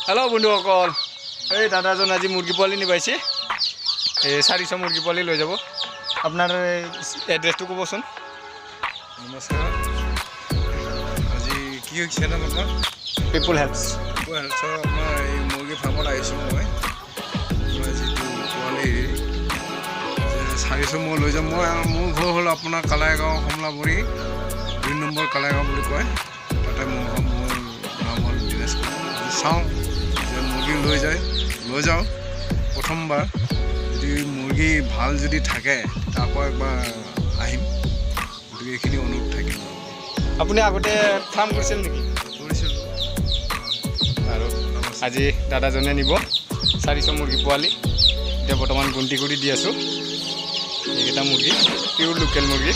Hello बंधुসকল এই দাদাজন আজি মুৰগি পোৱালি নিবাইছে এই 400 মুৰগি পোৱালি লৈ যাব আপনাৰ এড্ৰেসটো ক'বচোন নমস্কাৰ আজি কি হৈছে নাম আপোনাৰ পিপল হেল্পছ হেল্থৰ আপোনাৰ এই মুৰ্গী ফাৰ্মত আহিছোঁ মই আপোনাৰ যিটো পোৱালি 400 মই লৈ যাম মই মোৰ ঘৰ হ'ল আপোনাৰ কালাইগাঁও কমলাবৰী 2 নম্বৰ কালাইগাঁও বুলি কয় তাতে মোৰ নাম হ'ল দিনেশ চাওঁ যে মুৰ্গী লৈ যাওঁ প্ৰথমবাৰ যদি মুৰ্গী ভাল যদি থাকে আকৌ একবাৰ আহিম গতিকে এইখিনি অনুৰোধ থাকিল আপুনি আগতে ফাৰ্ম কৰিছিল নেকি কৰিছিলোঁ আৰু আজি দাদাজনে নিব 400 মুৰ্গী পোৱালি এতিয়া বৰ্তমান গুন্তি কৰি দি আছোঁ এইকেইটা মুৰ্গী পিয়ৰ লোকেল মুৰ্গী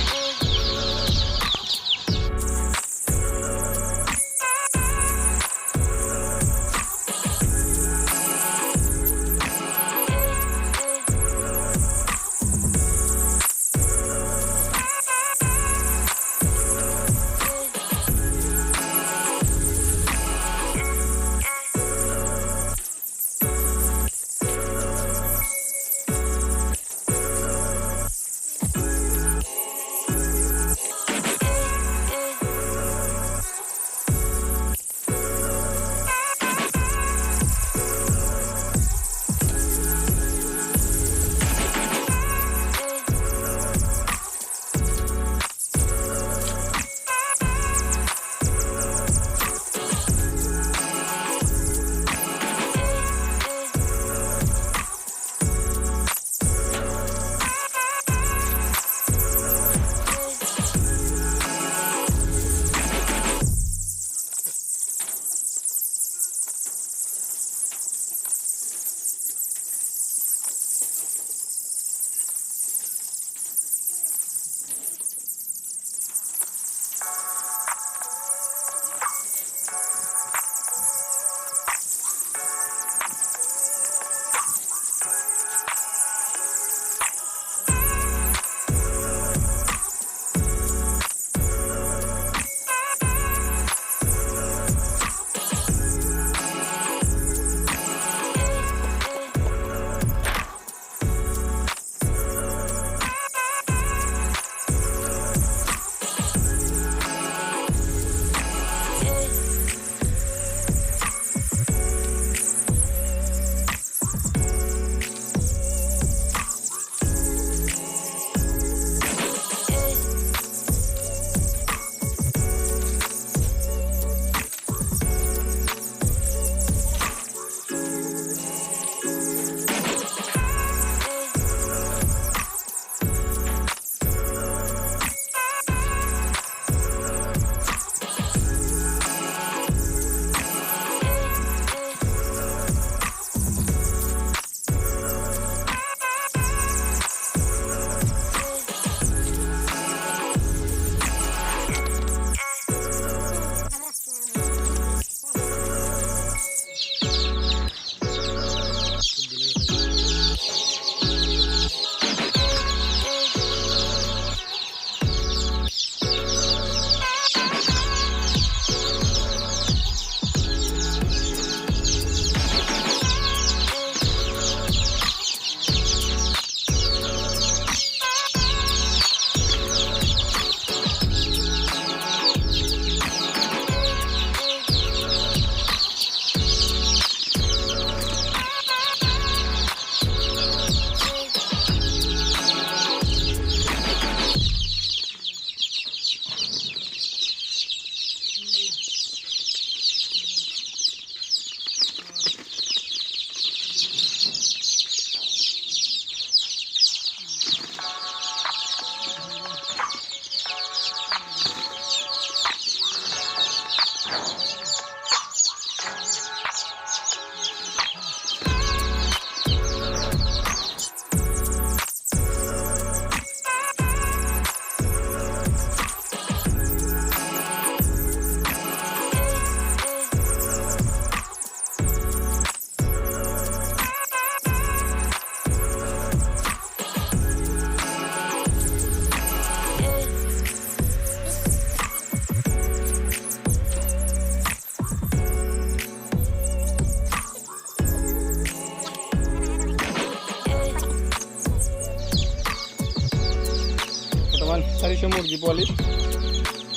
400 মুৰ্গী পোৱালি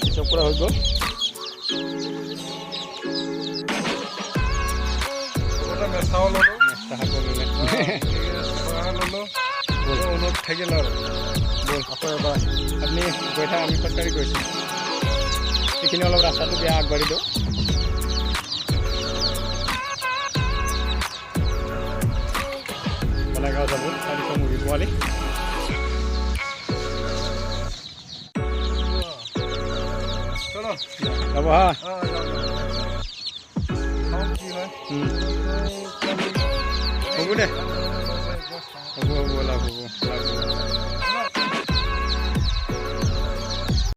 হিচাপ কৰা হৈ গ'ল। মেচাও ল'লোঁ মেষ্টা শাকৰ ল'লে ল'লোঁ অনুৰোধ থাকিল আৰু ব'ল আকৌ এবাৰ আপুনি গৈ থাক, আমি খোজকাঢ়ি গৈছোঁ। এইখিনি অলপ ৰাস্তাটো বেয়া, আগবাঢ়ি দিওঁ। বলাইগাঁও যাব 400 মুৰ্গী পোৱালি। চলো যাব হা। কি হয় হ'ব দে, হ'ব লাভ হ'ব।